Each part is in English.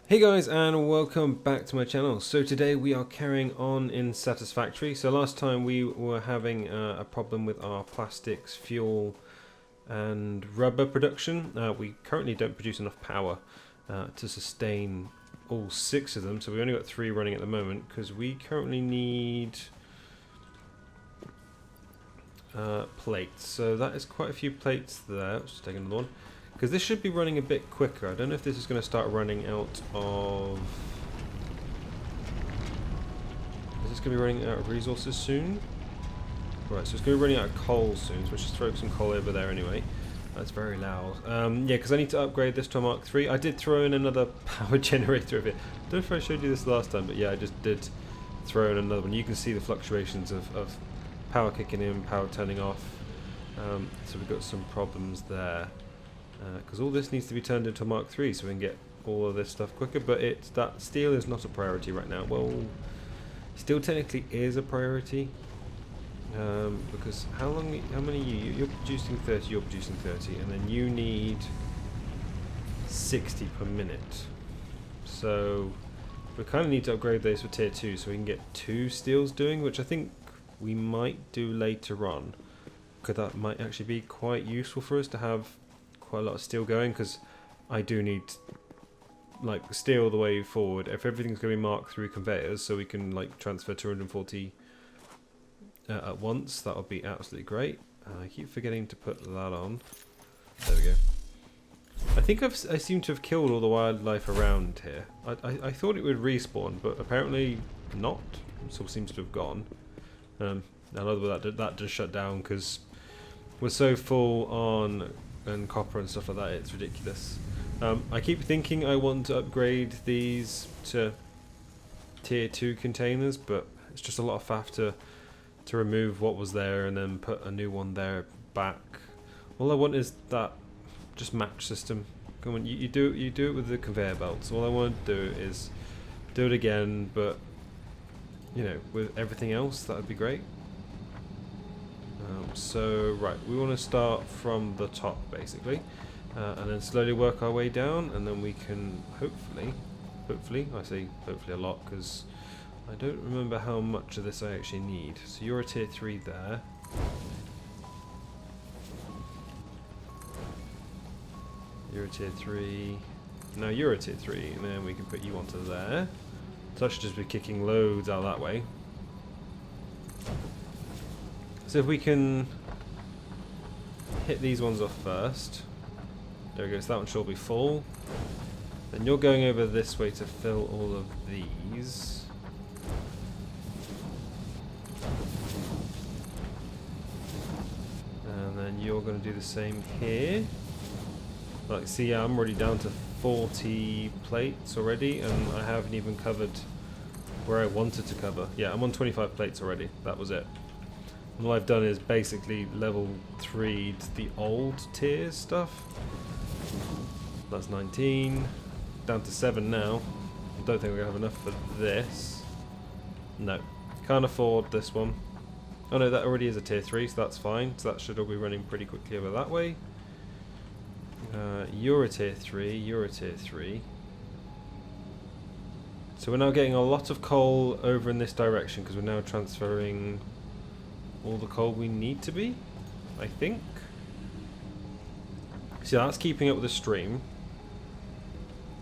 Hey guys, and welcome back to my channel. So today we are carrying on in Satisfactory. So last time we were having a problem with our plastics, fuel and rubber production. We currently don't produce enough power to sustain all 6 of them, so we only got 3 running at the moment because we currently need plates. So that is quite a few plates there. Let's just take another one. Because this should be running a bit quicker. I don't know if this is going to start running out of... Is this going to be running out of resources soon? Right, so it's going to be running out of coal soon, so let's just throw some coal over there anyway. That's very loud. Yeah, because I need to upgrade this to a Mark III. I did throw in another power generator of it. I don't know if I showed you this last time, but yeah, I just did throw in another one. You can see the fluctuations of power kicking in, power turning off. So we've got some problems there. Because all this needs to be turned into a Mark III so we can get all of this stuff quicker, but that steel is not a priority right now. Well, steel technically is a priority, because how many you're producing 30, you're producing 30, and then you need 60 per minute. So we kind of need to upgrade those for tier 2 so we can get 2 steels doing, which I think we might do later on, because that might actually be quite useful for us to have quite a lot of steel going, because I do need like steel the way forward. If everything's going to be marked through conveyors so we can like transfer 240 at once, that would be absolutely great. I keep forgetting to put that on. There we go. I think I seem to have killed all the wildlife around here. I thought it would respawn, but apparently not. It all seems to have gone. Another that just shut down because we're so full on and copper and stuff like that, it's ridiculous. I keep thinking I want to upgrade these to tier 2 containers, but it's just a lot of faff to remove what was there and then put a new one there back. All I want is that just match system. Come on, you do it with the conveyor belts. All I want to do is do it again, but you know, with everything else, that would be great. So right, we want to start from the top basically, and then slowly work our way down, and then we can hopefully, I say hopefully a lot because I don't remember how much of this I actually need. So you're a tier 3 there. You're a tier 3. Now you're a tier 3, and then we can put you onto there. So I should just be kicking loads out that way. So if we can hit these ones off first. There we go, so that one should be full. Then you're going over this way to fill all of these. And then you're going to do the same here. Like, see, I'm already down to 40 plates already, and I haven't even covered where I wanted to cover. Yeah, I'm on 25 plates already. That was it. And all I've done is basically level 3'd the old tiers stuff. That's 19. Down to 7 now. I don't think we're going to have enough for this. No. Can't afford this one. Oh no, that already is a tier 3, so that's fine. So that should all be running pretty quickly over that way. You're a tier 3, you're a tier 3. So we're now getting a lot of coal over in this direction because we're now transferring all the coal we need to be, I think. So that's keeping up with the stream,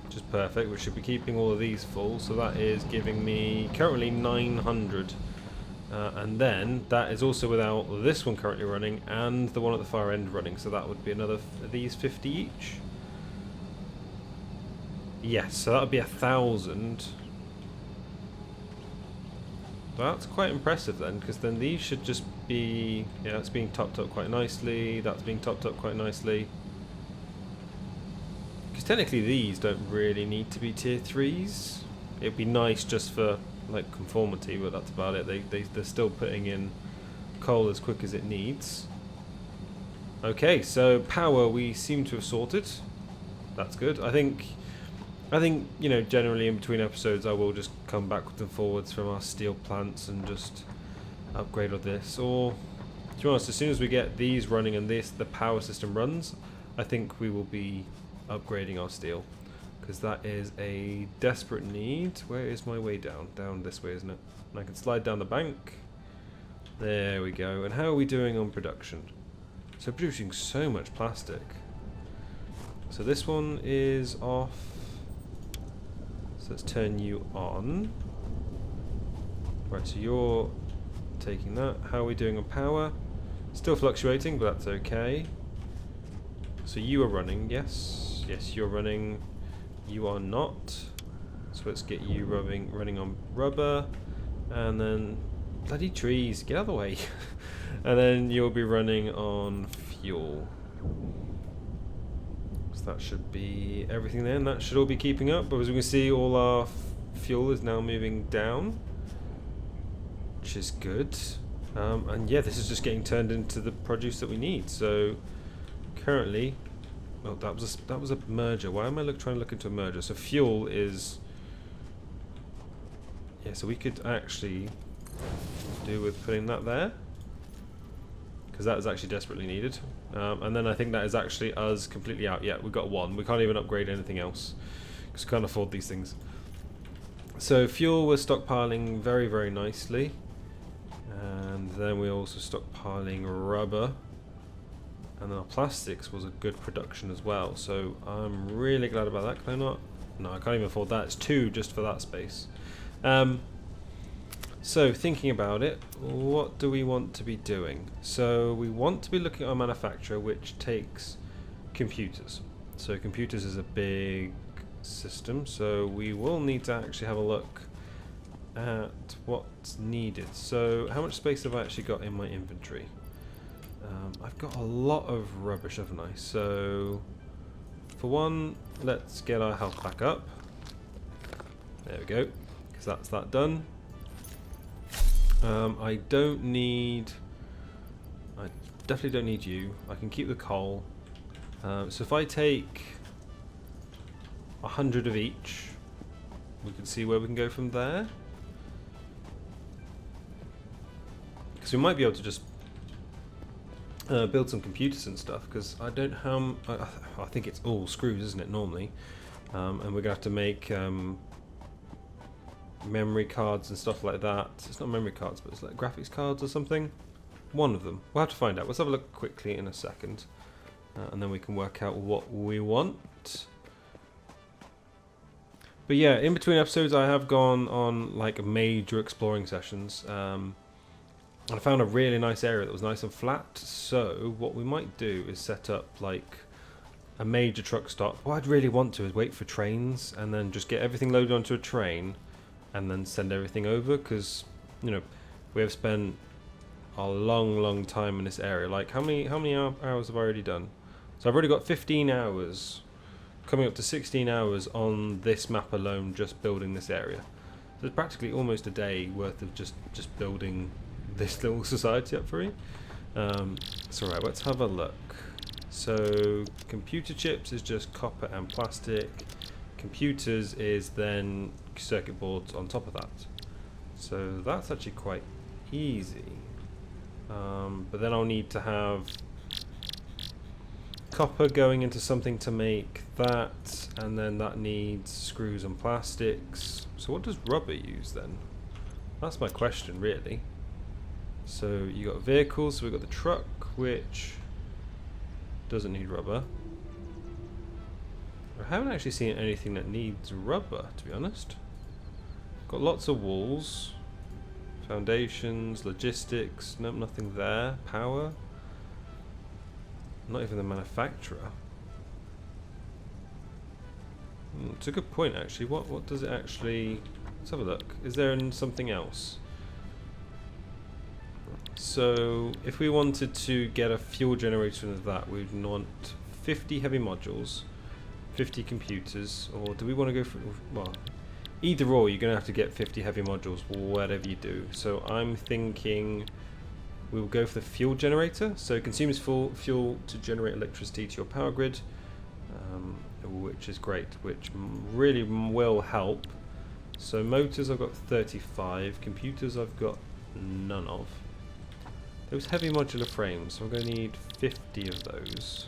which is perfect. We should be keeping all of these full, so that is giving me currently 900. And then that is also without this one currently running and the one at the far end running, so that would be another these 50 each. Yes, so that would be 1,000. That's quite impressive then, because then these should just be, yeah, it's being topped up quite nicely, that's being topped up quite nicely. Because technically these don't really need to be tier 3s. It'd be nice just for like conformity, but that's about it. They're still putting in coal as quick as it needs. Okay, so power we seem to have sorted. That's good. I think you know, generally in between episodes I will just come backwards and forwards from our steel plants and just upgrade all this. Or to be honest, as soon as we get these running and the power system runs, I think we will be upgrading our steel. because that is a desperate need. Where is my way down? Down this way, isn't it? And I can slide down the bank. There we go. And how are we doing on production? So producing so much plastic. So this one is off. So let's turn you on. Right, so you're taking that. How are we doing on power? Still fluctuating, but that's okay. So you are running, yes. Yes, you're running. You are not. So let's get you running on rubber. And then bloody trees, get out of the way. And then you'll be running on fuel. So that should be everything then. That should all be keeping up. But as we can see, all our fuel is now moving down, which is good. And yeah, this is just getting turned into the produce that we need. So currently, well, that was a merger. Why am I trying to look into a merger? So fuel is, yeah. So we could actually do with putting that there, because that is actually desperately needed. And then I think that is actually us completely out. Yeah, we've got one. We can't even upgrade anything else because we can't afford these things. So fuel we're stockpiling very, very nicely. And then we're also stockpiling rubber. And then our plastics was a good production as well. So I'm really glad about that. Can I not? No, I can't even afford that. It's 2 just for that space. So thinking about it, what do we want to be doing? So we want to be looking at our manufacturer, which takes computers. So computers is a big system. So we will need to actually have a look at what's needed. So how much space have I actually got in my inventory? I've got a lot of rubbish, haven't I? So for one, let's get our health back up. There we go, because that's that done. I definitely don't need you. I can keep the coal. So if I take 100 of each, we can see where we can go from there. Because we might be able to just build some computers and stuff, because I don't have. I think it's all screws, isn't it, normally? And we're going to have to make memory cards and stuff like that. It's not memory cards, but it's like graphics cards or something. One of them. We'll have to find out. Let's have a look quickly in a second. And then we can work out what we want. But yeah, in between episodes I have gone on like major exploring sessions. And I found a really nice area that was nice and flat. So what we might do is set up like a major truck stop. What I'd really want to is wait for trains and then just get everything loaded onto a train and then send everything over, because you know we have spent a long time in this area. Like how many hours have I already done? So I've already got 15 hours, coming up to 16 hours on this map alone, just building this area. So it's practically almost a day worth of just building this little society up for me. So right, let's have a look. So computer chips is just copper and plastic. Computers is then circuit boards on top of that. So that's actually quite easy. But then I'll need to have copper going into something to make that, and then that needs screws and plastics. So what does rubber use then? That's my question, really. So you got vehicles, so we've got the truck, which doesn't need rubber. I haven't actually seen anything that needs rubber, to be honest. Got lots of walls, foundations, logistics, no, nothing there. Power, not even the manufacturer. It's a good point, actually. What does it actually? Let's have a look. Is there something else? So if we wanted to get a fuel generator into that, we'd want 50 heavy modules, 50 computers, or do we want to go for, well, either or, you're going to have to get 50 heavy modules, whatever you do. So I'm thinking we'll go for the fuel generator. So it consumes fuel to generate electricity to your power grid, which is great, which really will help. So motors I've got 35, computers I've got none of. Those heavy modular frames, so I'm going to need 50 of those.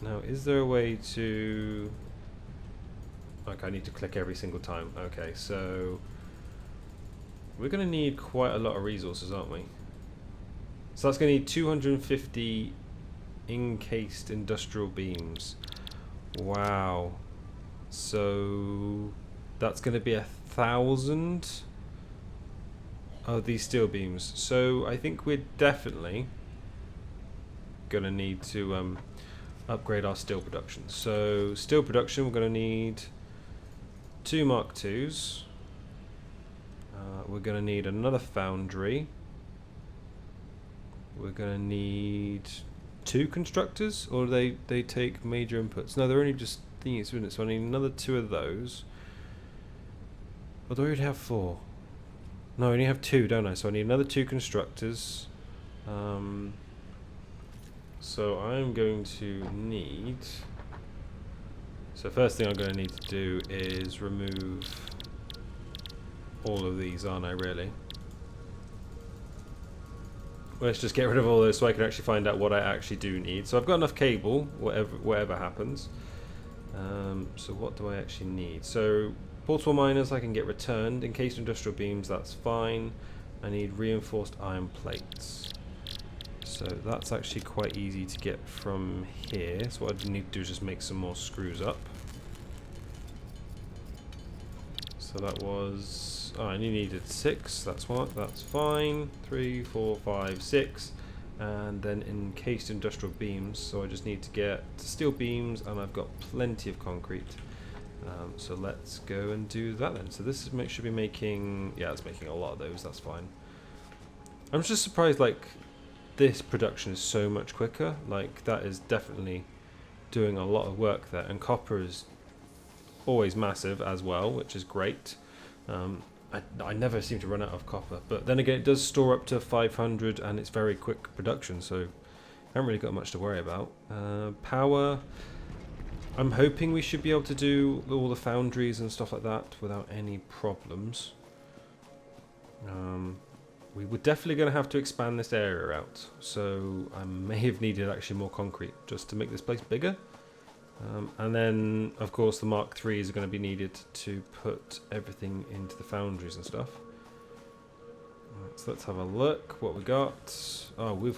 Now, is there a way to... Okay, I need to click every single time. Okay, so... We're going to need quite a lot of resources, aren't we? So that's going to need 250 encased industrial beams. Wow. So... That's going to be 1,000 of these steel beams. So I think we're definitely going to need to upgrade our steel production. So steel production, we're going to need 2 Mark IIs. We're going to need another foundry. We're going to need 2 constructors, or do they take major inputs? No, they're only just thingies, isn't it? So I need another 2 of those. Or do I already have 4? No, I only have 2, don't I? So I need another 2 constructors. So I'm going to need... So first thing I'm going to need to do is remove all of these, aren't I, really? Let's just get rid of all those so I can actually find out what I actually do need. So I've got enough cable, whatever happens. So what do I actually need? So portable miners I can get returned. Encased industrial beams, that's fine. I need reinforced iron plates. So that's actually quite easy to get from here. So what I need to do is just make some more screws up. So that was... Oh, I only needed 6. That's fine. 3, 4, 5, 6. And then encased industrial beams. So I just need to get steel beams, and I've got plenty of concrete. So let's go and do that then. So this is should be making... Yeah, it's making a lot of those. That's fine. I'm just surprised, like... This production is so much quicker. Like, that is definitely doing a lot of work there, and copper is always massive as well, which is great. I never seem to run out of copper, but then again it does store up to 500 and it's very quick production, so I haven't really got much to worry about. Power, I'm hoping we should be able to do all the foundries and stuff like that without any problems. We were definitely going to have to expand this area out, so I may have needed actually more concrete just to make this place bigger. And then, of course, the Mark IIIs are going to be needed to put everything into the foundries and stuff. Right, so let's have a look what we got. Oh,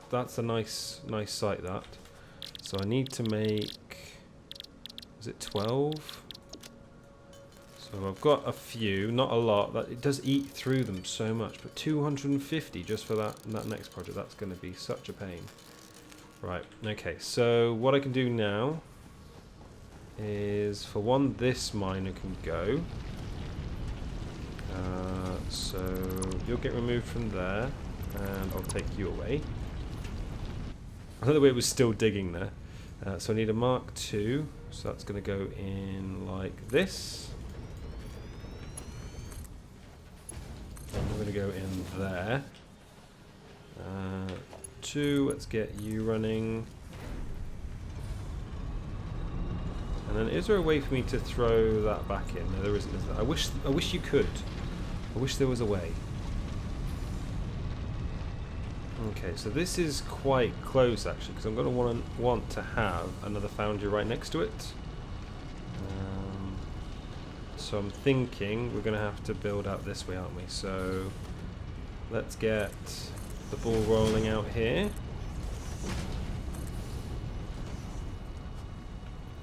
that's a nice site, that. So I need to make... Is it 12? So I've got a few, not a lot. It does eat through them so much, but 250 just for that next project. That's going to be such a pain. Right, okay, so what I can do now is, for one, this miner can go. So you'll get removed from there, and I'll take you away. I don't know why it was still digging there. So I need a Mark II, so that's going to go in like this. And we're going to go in there. 2, let's get you running. And then is there a way for me to throw that back in? No, there isn't, is there? I wish you could. I wish there was a way. Okay, so this is quite close actually, because I'm going to want to have another foundry right next to it. So I'm thinking we're going to have to build out this way, aren't we? So let's get the ball rolling out here.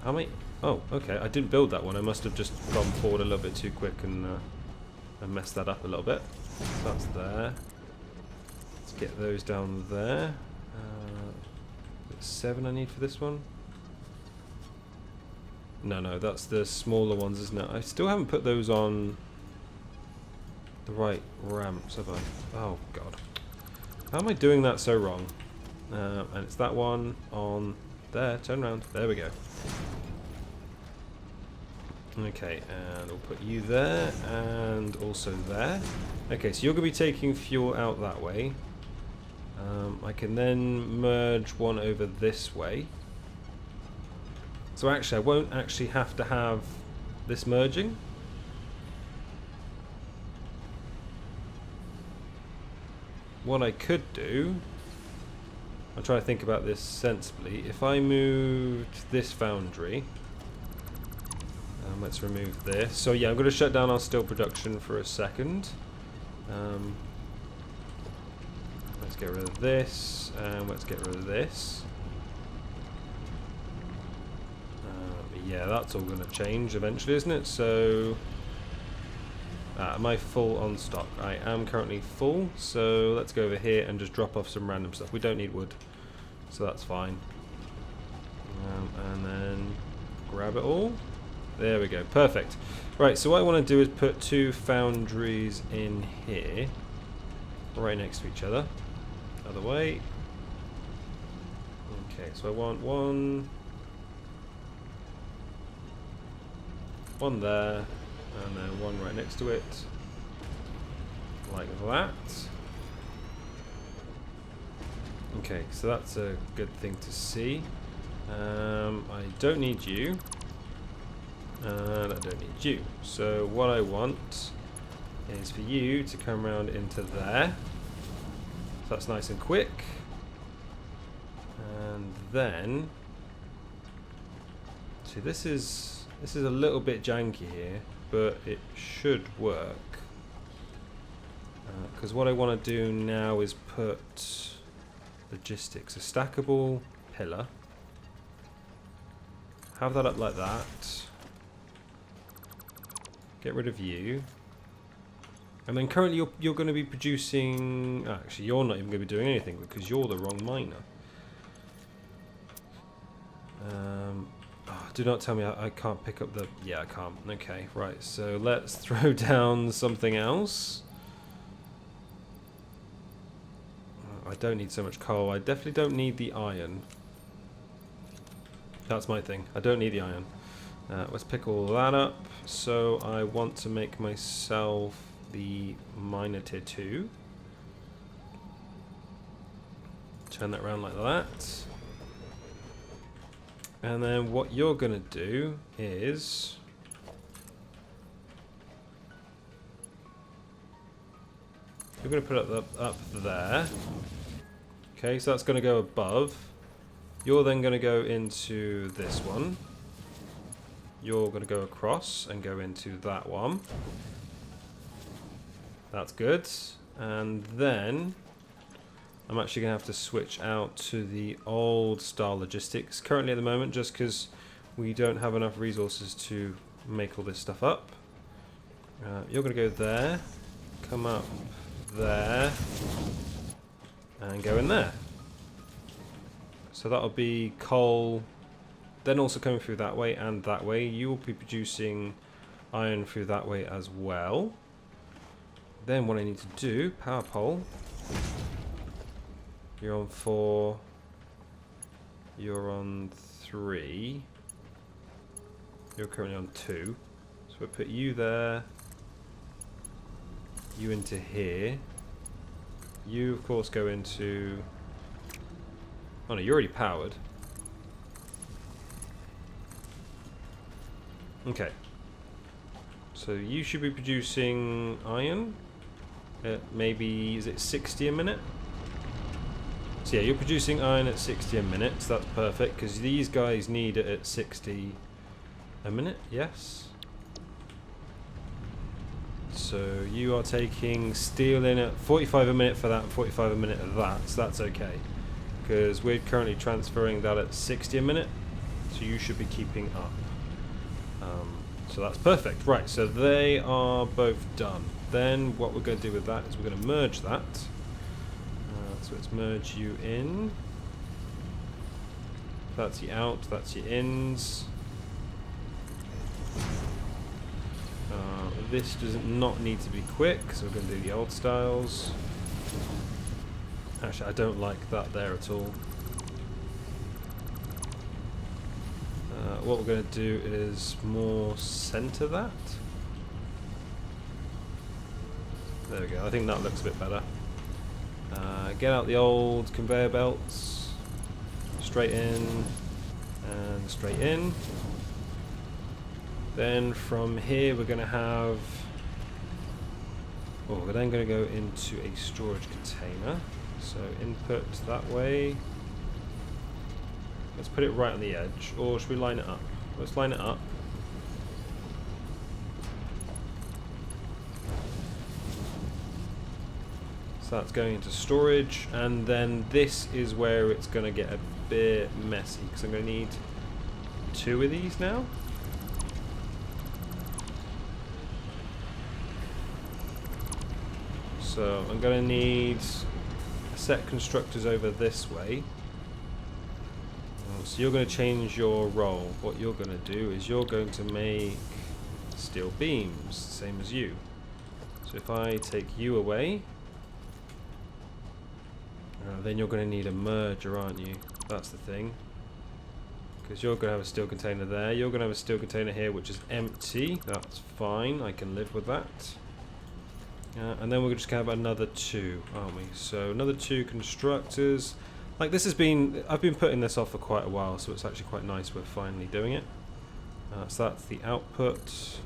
How many? Oh, okay. I didn't build that one. I must have just gone forward a little bit too quick and messed that up a little bit. So that's there. Let's get those down there. 7 I need for this one. No, that's the smaller ones, isn't it? I still haven't put those on the right ramps, have I? Oh, God. How am I doing that so wrong? And it's that one on there. Turn around. There we go. Okay, and we'll put you there and also there. Okay, so you're going to be taking fuel out that way. I can then merge one over this way. So actually, I won't actually have to have this merging. What I could do I'll try to think about this sensibly. If I moved this foundry, let's remove this. So yeah, I'm going to shut down our steel production for a second. Let's get rid of this, and let's get rid of this. Yeah, that's all going to change eventually, isn't it? So, am I full on stock? I am currently full, so let's go over here and just drop off some random stuff. We don't need wood, so that's fine. And then grab it all. There we go, perfect. Right, so what I want to do is put 2 foundries in here, right next to each other. Other way. Okay, so I want one there, and then one right next to it, like that. Okay, so that's a good thing to see. I don't need you, and I don't need you. So what I want is for you to come around into there. So that's nice and quick. And then, see, this is a little bit janky here, but it should work. Because what I want to do now is put logistics, a stackable pillar. Have that up like that. Get rid of you. And then currently you're going to be producing... Actually, you're not even going to be doing anything because you're the wrong miner. Do not tell me I can't pick up the... Yeah, I can't. Okay, right. So let's throw down something else. I don't need so much coal. I definitely don't need the iron. That's my thing. I don't need the iron. Let's pick all that up. So I want to make myself the miner tier 2. Turn that around like that. And then what you're going to do is... You're going to put it up there. Okay, so that's going to go above. You're then going to go into this one. You're going to go across and go into that one. That's good. And then I'm actually going to have to switch out to the old style logistics currently at the moment, just because we don't have enough resources to make all this stuff up. You're going to go there, come up there, and go in there. So that'll be coal, then also coming through that way and that way. You will be producing iron through that way as well. Then what I need to do, power pole. You're on 4. You're on 3. You're currently on 2. So we'll put you there. You into here. You, of course, go into... Oh no, you're already powered. Okay. So you should be producing iron. Maybe, is it 60 a minute? So yeah, you're producing iron at 60 a minute, so that's perfect, because these guys need it at 60 a minute, yes? So you are taking steel in at 45 a minute for that and 45 a minute of that, so that's okay. Because we're currently transferring that at 60 a minute, so you should be keeping up. So that's perfect. Right, so they are both done. Then what we're going to do with that is we're going to merge that. So let's merge you in. That's your out, that's your ins. This does not need to be quick, so we're going to do the old styles. Actually, I don't like that there at all. What we're going to do is more center that. There we go, I think that looks a bit better. Get out the old conveyor belts. Straight in and straight in. Then from here we're going to have... Oh, we're then going to go into a storage container. So input that way. Let's put it right on the edge. Or should we line it up? Let's line it up. So that's going into storage, and then this is where it's going to get a bit messy, because I'm going to need 2 of these now. So I'm going to need a set constructors over this way. So you're going to change your role. What you're going to do is you're going to make steel beams, same as you. So if I take you away, then you're going to need a merger, aren't you? That's the thing. Because you're going to have a steel container there. You're going to have a steel container here, which is empty. That's fine. I can live with that. And then we're just going to have another 2, aren't we? So another 2 constructors. Like, this has been... I've been putting this off for quite a while, so it's actually quite nice we're finally doing it. So that's the output.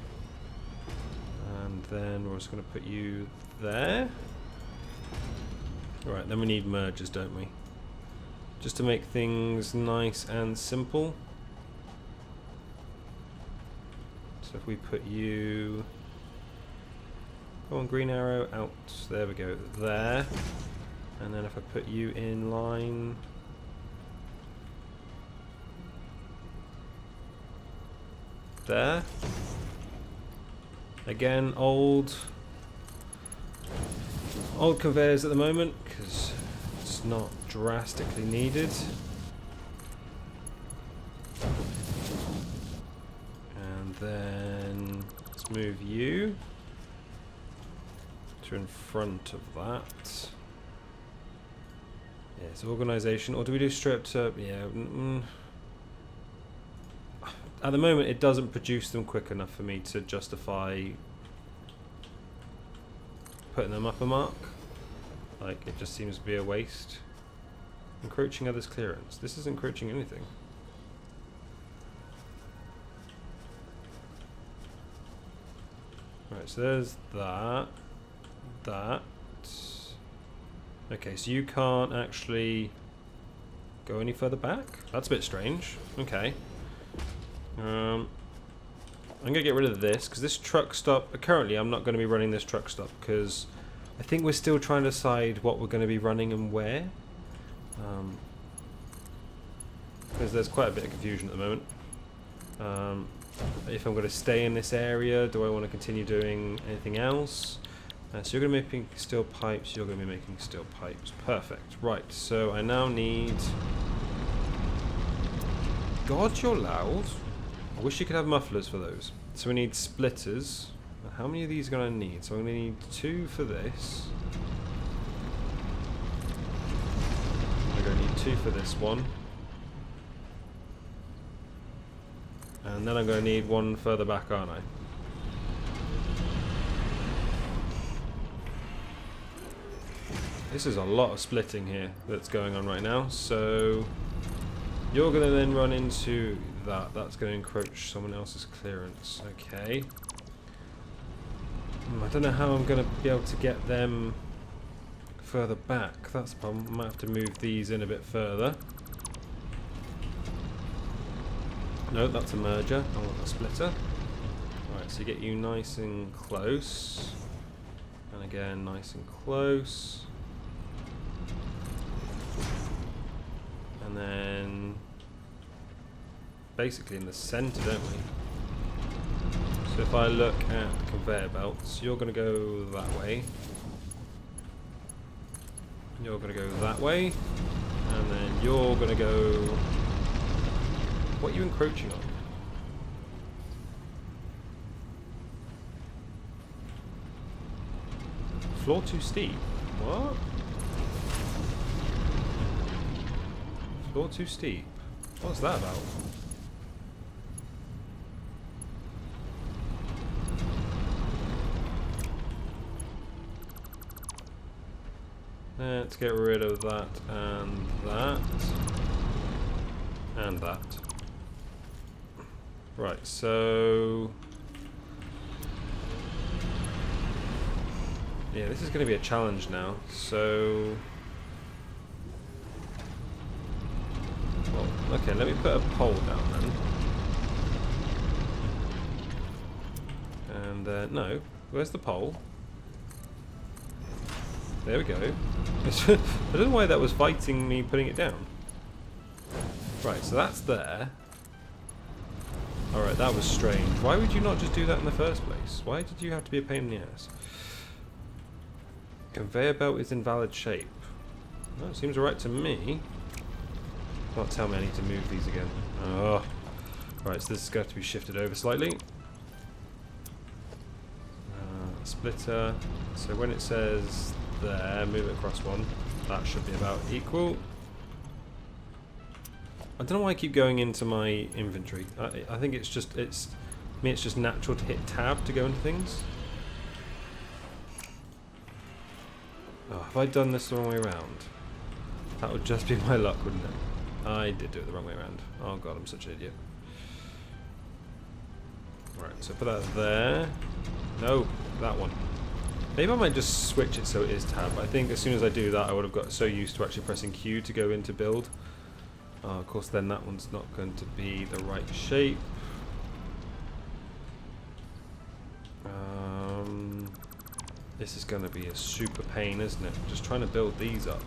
And then we're just going to put you there. Right, then we need mergers, don't we? Just to make things nice and simple. So if we put you... Go on, green arrow, out. There we go, there. And then if I put you in line... There. Again, old conveyors at the moment, because it's not drastically needed. And then let's move you to in front of that. Yeah, it's organisation. Or do we do straight up to... Yeah. At the moment, it doesn't produce them quick enough for me to justify putting them up a mark. Like, it just seems to be a waste. Encroaching others' clearance. This is encroaching anything. Right, so there's that. That. Okay, so you can't actually go any further back? That's a bit strange. Okay. I'm going to get rid of this, because this truck stop... Currently, I'm not going to be running this truck stop, because I think we're still trying to decide what we're going to be running and where. Because there's quite a bit of confusion at the moment. If I'm going to stay in this area, do I want to continue doing anything else? So you're going to be making steel pipes, you're going to be making steel pipes. Perfect. Right, so I now need... God, you're loud. I wish you could have mufflers for those. So we need splitters. How many of these are going to need? So I'm going to need 2 for this. I'm going to need 2 for this one. And then I'm going to need 1 further back, aren't I? This is a lot of splitting here that's going on right now. So you're going to then run into that. That's going to encroach someone else's clearance. Okay. I don't know how I'm going to be able to get them further back. That's the problem. I might have to move these in a bit further. No, that's a merger. I want a splitter. Right, so you get you nice and close. And again, nice and close. And then basically in the center, don't we? So if I look at conveyor belts, you're going to go that way. You're going to go that way. And then you're going to go... What are you encroaching on? Floor too steep. What? Floor too steep. What's that about? Let's get rid of that and that. And that. Right, so... Yeah, this is going to be a challenge now, so... Well, Okay, let me put a pole down then. And no, where's the pole? There we go. I don't know why that was fighting me putting it down. Right, so that's there. Alright, that was strange. Why would you not just do that in the first place? Why did you have to be a pain in the ass? Conveyor belt is in valid shape. Well, it seems alright to me. Can't tell me I need to move these again. Oh. Right, so this is going to have to be shifted over slightly. Splitter. So when it says there, move it across one. That should be about equal. I don't know why I keep going into my inventory. I think it's just it's just natural to hit tab to go into things. Oh, have I done this the wrong way around? That would just be my luck, wouldn't it? I did do it the wrong way around. Oh god, I'm such an idiot. Right, so put that there. No, that one. Maybe I might just switch it so it is tab. I think as soon as I do that, I would have got so used to actually pressing Q to go into build. Of course, then that one's not going to be the right shape. This is going to be a super pain, isn't it? Just trying to build these up.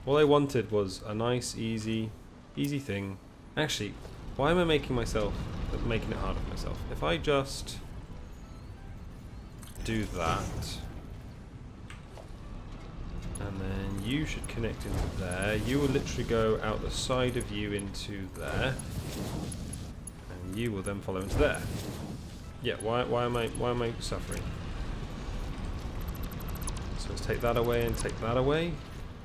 All I wanted was a nice, easy thing. Actually, why am I making it harder for myself? If I just do that, and then you should connect into there. You will literally go out the side of you into there, and you will then follow into there. Yeah. Why am I suffering? So let's take that away and take that away,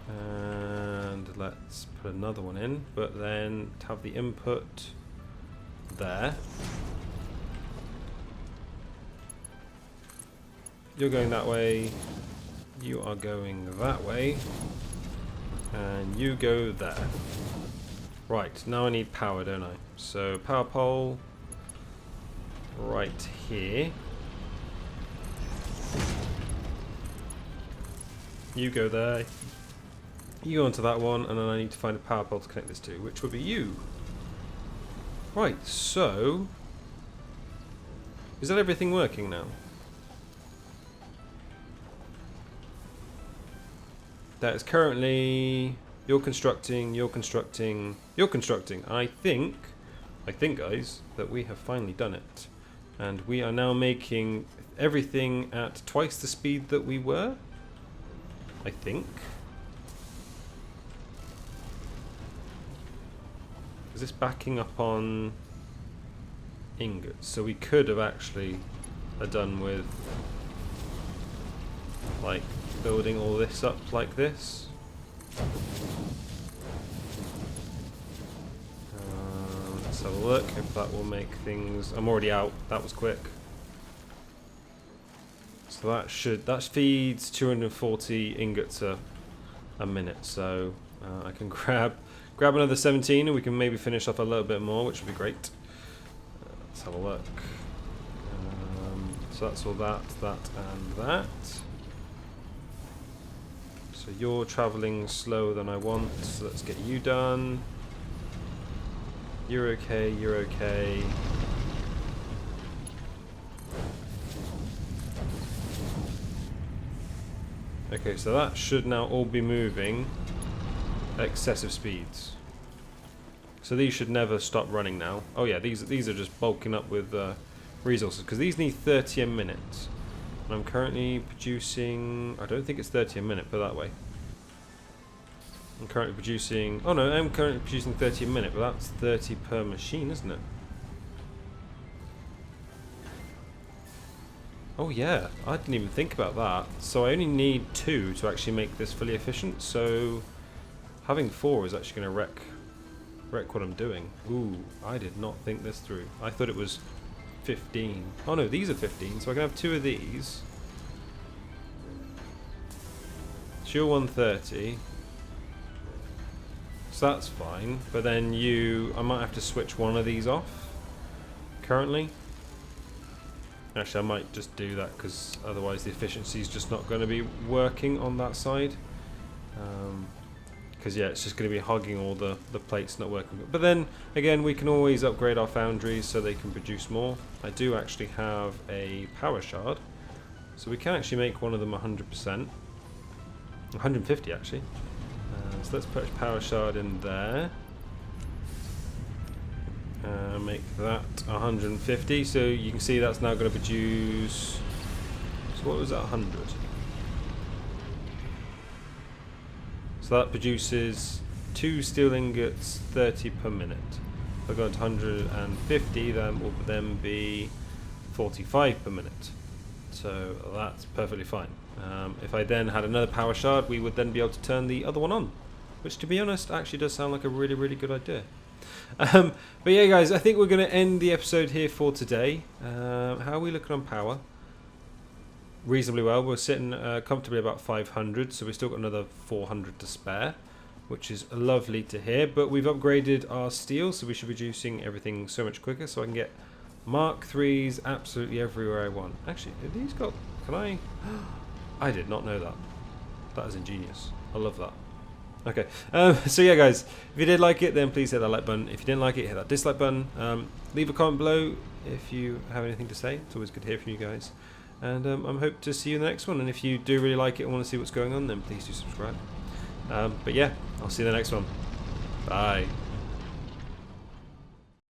and let's put another one in. But then have the input there. You're going that way. You are going that way, and you go there. Right, now I need power, don't I? So power pole right here. You go there. You go onto that one, and then I need to find a power pole to connect this to, which would be you. Right, so is that everything working now? That is currently you're constructing. I think guys that we have finally done it, and we are now making everything at twice the speed that we were. I think. Is this backing up on ingots? So we could have actually done with like building all this up like this. Let's have a look if that will make things. I'm already out. That was quick. So that feeds 240 ingots a minute. So I can grab another 17, and we can maybe finish off a little bit more, which would be great. Let's have a look. So that's all that, and that. So you're travelling slower than I want, so let's get you done. You're okay, you're okay. Okay, so that should now all be moving at excessive speeds. So these should never stop running now. Oh yeah, these are just bulking up with resources, because these need 30 a minute. And I'm currently producing, I don't think it's 30 a minute, put it that way. I'm currently producing, oh no, I'm currently producing 30 a minute, but that's 30 per machine, isn't it? Oh yeah, I didn't even think about that. So I only need 2 to actually make this fully efficient, so having 4 is actually going to wreck what I'm doing. Ooh, I did not think this through. I thought it was 15. Oh no, these are 15, so I can have 2 of these. So you're 130. So that's fine, but then I might have to switch one of these off currently. Actually, I might just do that, because otherwise the efficiency is just not going to be working on that side. Because yeah, it's just going to be hogging all the plates not working. But then again, we can always upgrade our foundries so they can produce more. I do actually have a power shard, so we can actually make one of them 100%. 150 actually. So let's put a power shard in there. Make that 150. So you can see that's now going to produce. So what was that? 100. So that produces 2 steel ingots, 30 per minute. If I go to 150, then will then be 45 per minute. So that's perfectly fine. If I then had another power shard, we would then be able to turn the other one on, which, to be honest, actually does sound like a really, really good idea. But yeah, guys, I think we're going to end the episode here for today. How are we looking on power? Reasonably well. We're sitting comfortably about 500, so we've still got another 400 to spare, which is lovely to hear. But we've upgraded our steel, so we should be producing everything so much quicker, so I can get Mark 3s absolutely everywhere I want. Actually, have these got... Can I... I did not know that. That is ingenious. I love that. Okay, so yeah, guys, if you did like it, then please hit that like button. If you didn't like it, hit that dislike button. Leave a comment below if you have anything to say. It's always good to hear from you guys. And I hope to see you in the next one. And if you do really like it and want to see what's going on, then please do subscribe. But yeah, I'll see you in the next one. Bye.